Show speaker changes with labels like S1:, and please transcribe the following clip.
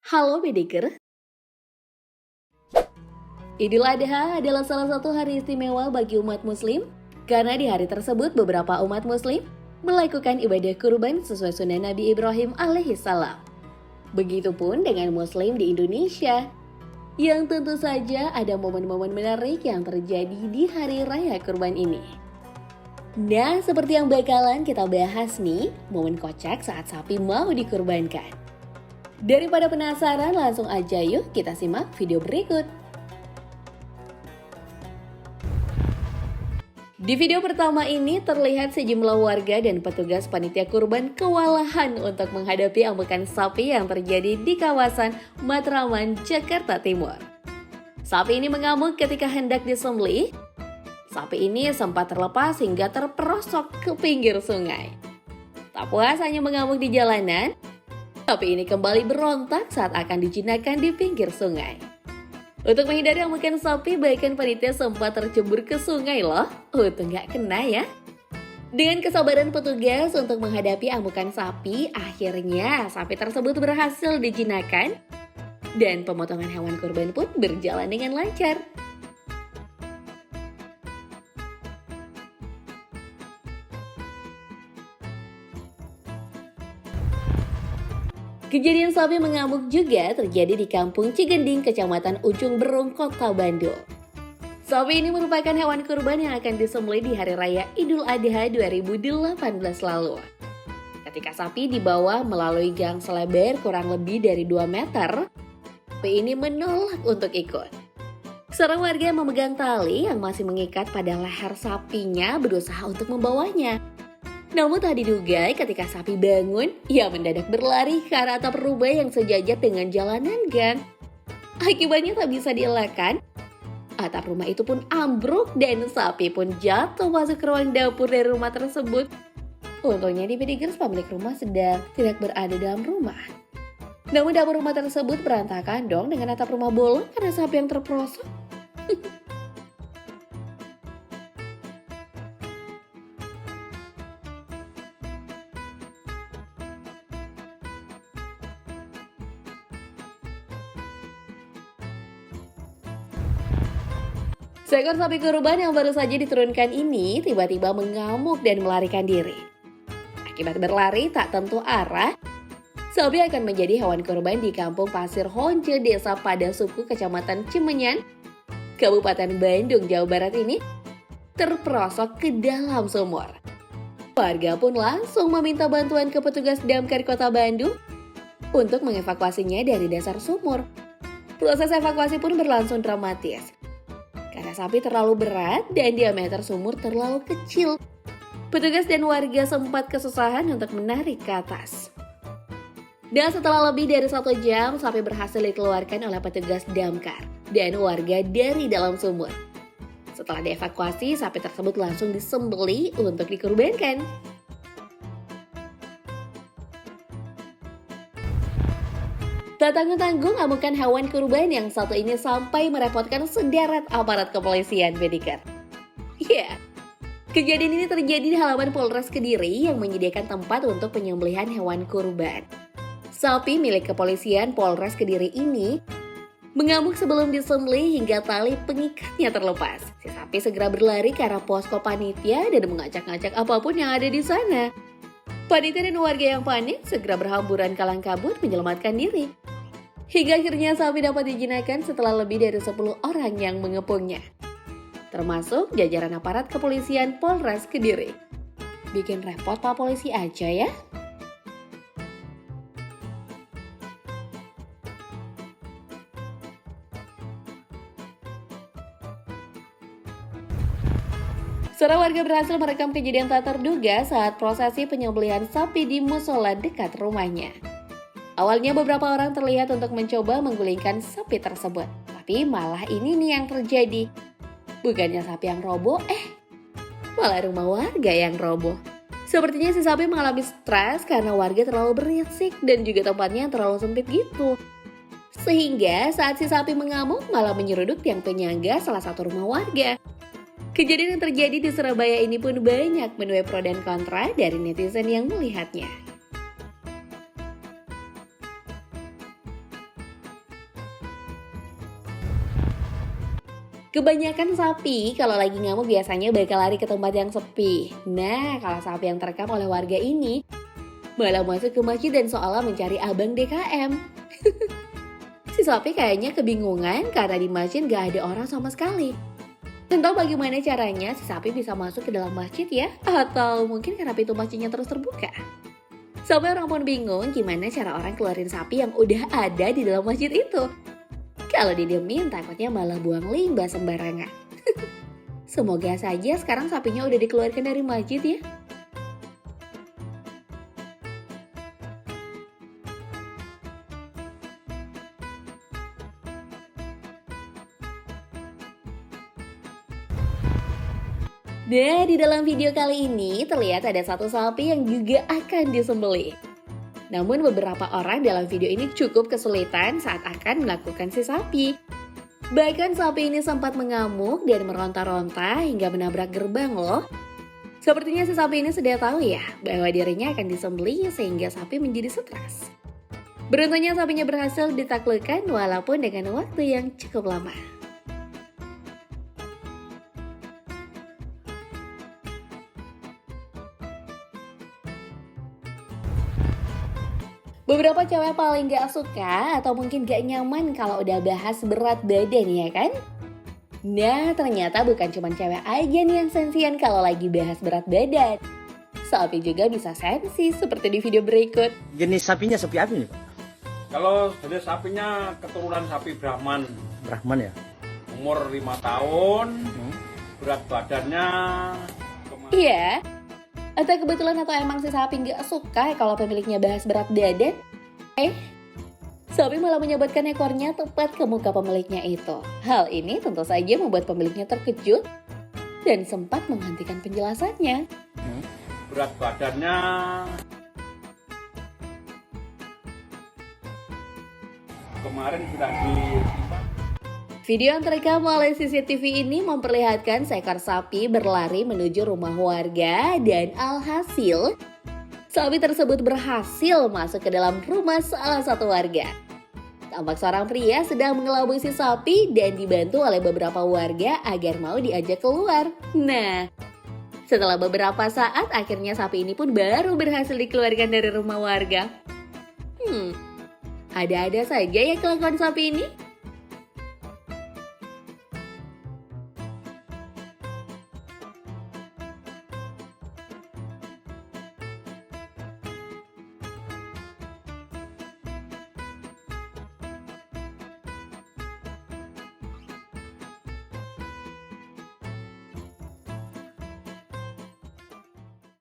S1: Halo Bedeker, Idul Adha adalah salah satu hari istimewa bagi umat muslim karena di hari tersebut beberapa umat muslim melakukan ibadah kurban sesuai sunnah Nabi Ibrahim alaihissalam. Begitupun dengan muslim di Indonesia, yang tentu saja ada momen-momen menarik yang terjadi di hari raya kurban ini. Nah, seperti yang bakalan kita bahas nih, momen kocak saat sapi mau dikurbankan. Daripada penasaran, langsung aja yuk kita simak video berikut. Di video pertama ini terlihat sejumlah warga dan petugas panitia kurban kewalahan untuk menghadapi amukan sapi yang terjadi di kawasan Matraman, Jakarta Timur. Sapi ini mengamuk ketika hendak disembelih. Sapi ini sempat terlepas hingga terperosok ke pinggir sungai. Tak puas hanya mengamuk di jalanan, sapi ini kembali berontak saat akan dijinakkan di pinggir sungai. Untuk menghindari amukan sapi, bahkan panitia sempat tercebur ke sungai loh. Untung nggak kena ya. Dengan kesabaran petugas untuk menghadapi amukan sapi, akhirnya sapi tersebut berhasil dijinakkan dan pemotongan hewan kurban pun berjalan dengan lancar. Kejadian sapi mengamuk juga terjadi di Kampung Cigending, Kecamatan Ujung Berung, Kota Bandung. Sapi ini merupakan hewan kurban yang akan disembelih di Hari Raya Idul Adha 2018 lalu. Ketika sapi dibawa melalui gang selebar kurang lebih dari 2 meter, sapi ini menolak untuk ikut. Seorang warga yang memegang tali yang masih mengikat pada leher sapinya berusaha untuk membawanya. Namun tak diduga ketika sapi bangun, ia mendadak berlari ke arah atap rumah yang sejajar dengan jalanan gang. Akibatnya tak bisa dielakkan, atap rumah itu pun ambruk dan sapi pun jatuh masuk ke ruang dapur dari rumah tersebut. Untungnya di Pedigers pemilik rumah sedang tidak berada dalam rumah. Namun dapur rumah tersebut berantakan dong dengan atap rumah bolong karena sapi yang terperosok. Seekor sapi kurban yang baru saja diturunkan ini tiba-tiba mengamuk dan melarikan diri. Akibat berlari tak tentu arah, sapi akan menjadi hewan kurban di Kampung Pasir Honje, Desa Padasuku, Kecamatan Cimenyan, Kabupaten Bandung, Jawa Barat ini terperosok ke dalam sumur. Warga pun langsung meminta bantuan ke petugas damkar Kota Bandung untuk mengevakuasinya dari dasar sumur. Proses evakuasi pun berlangsung dramatis karena sapi terlalu berat dan diameter sumur terlalu kecil. Petugas dan warga sempat kesusahan untuk menarik ke atas. Dan setelah lebih dari 1 jam, sapi berhasil dikeluarkan oleh petugas damkar dan warga dari dalam sumur. Setelah dievakuasi, sapi tersebut langsung disembelih untuk dikurbankan. Tak tanggung-tanggung amukan hewan kurban yang satu ini sampai merepotkan sederet aparat kepolisian, Bedeker. Ya, kejadian ini terjadi di halaman Polres Kediri yang menyediakan tempat untuk penyembelihan hewan kurban. Sapi milik kepolisian Polres Kediri ini mengamuk sebelum disembelih hingga tali pengikatnya terlepas. Si sapi segera berlari ke arah posko panitia dan mengacak-ngacak apapun yang ada di sana. Panitia dan warga yang panik segera berhamburan kalang kabut menyelamatkan diri. Hingga akhirnya sapi dapat dijinakkan setelah lebih dari 10 orang yang mengepungnya, termasuk jajaran aparat kepolisian Polres Kediri. Bikin repot Pak Polisi aja ya. Seorang warga berhasil merekam kejadian tak terduga saat prosesi penyembelihan sapi di musola dekat rumahnya. Awalnya beberapa orang terlihat untuk mencoba menggulingkan sapi tersebut. Tapi malah ini nih yang terjadi. Bukannya sapi yang roboh, malah rumah warga yang roboh. Sepertinya si sapi mengalami stres karena warga terlalu berisik dan juga tempatnya yang terlalu sempit gitu. Sehingga saat si sapi mengamuk malah menyeruduk tiang penyangga salah satu rumah warga. Kejadian yang terjadi di Surabaya ini pun banyak menuai pro dan kontra dari netizen yang melihatnya. Kebanyakan sapi kalau lagi ngamuk biasanya bakal lari ke tempat yang sepi. Nah, kalau sapi yang terekam oleh warga ini malah masuk ke masjid dan seolah mencari abang DKM. Si sapi kayaknya kebingungan karena di masjid gak ada orang sama sekali. Entah bagaimana caranya si sapi bisa masuk ke dalam masjid ya? Atau mungkin karena pintu masjidnya terus terbuka? Sampai orang pun bingung gimana cara orang keluarin sapi yang udah ada di dalam masjid itu. Kalau didiemin takutnya malah buang limbah sembarangan. Semoga saja sekarang sapinya udah dikeluarkan dari masjid ya. Nah, di dalam video kali ini terlihat ada satu sapi yang juga akan disembelih. Namun beberapa orang dalam video ini cukup kesulitan saat akan melakukan si sapi. Bahkan sapi ini sempat mengamuk dan meronta-ronta hingga menabrak gerbang loh. Sepertinya si sapi ini sudah tahu ya bahwa dirinya akan disembelih sehingga sapi menjadi stres. Beruntungnya sapinya berhasil ditaklukkan walaupun dengan waktu yang cukup lama. Beberapa cewek paling gak suka atau mungkin gak nyaman kalau udah bahas berat badan ya kan? Nah ternyata bukan cuma cewek aja nih yang sensian kalau lagi bahas berat badan. Sapi juga bisa sensi seperti di video berikut.
S2: Jenis sapinya sapi apa nih Pak?
S3: Kalau jenis sapinya keturunan sapi Brahman.
S2: Brahman ya?
S3: Umur 5 tahun, berat badannya...
S1: Iya. Atau kebetulan atau emang si sapi nggak suka kalau pemiliknya bahas berat badan? Sapi malah menyabetkan ekornya tepat ke muka pemiliknya itu. Hal ini tentu saja membuat pemiliknya terkejut dan sempat menghentikan penjelasannya.
S3: Berat badannya... Kemarin sudah ditimpa.
S1: Video yang terekam oleh CCTV ini memperlihatkan seekor sapi berlari menuju rumah warga dan alhasil sapi tersebut berhasil masuk ke dalam rumah salah satu warga. Tampak seorang pria sedang mengelabui si sapi dan dibantu oleh beberapa warga agar mau diajak keluar. Nah, setelah beberapa saat akhirnya sapi ini pun baru berhasil dikeluarkan dari rumah warga. Ada-ada saja ya kelakuan sapi ini.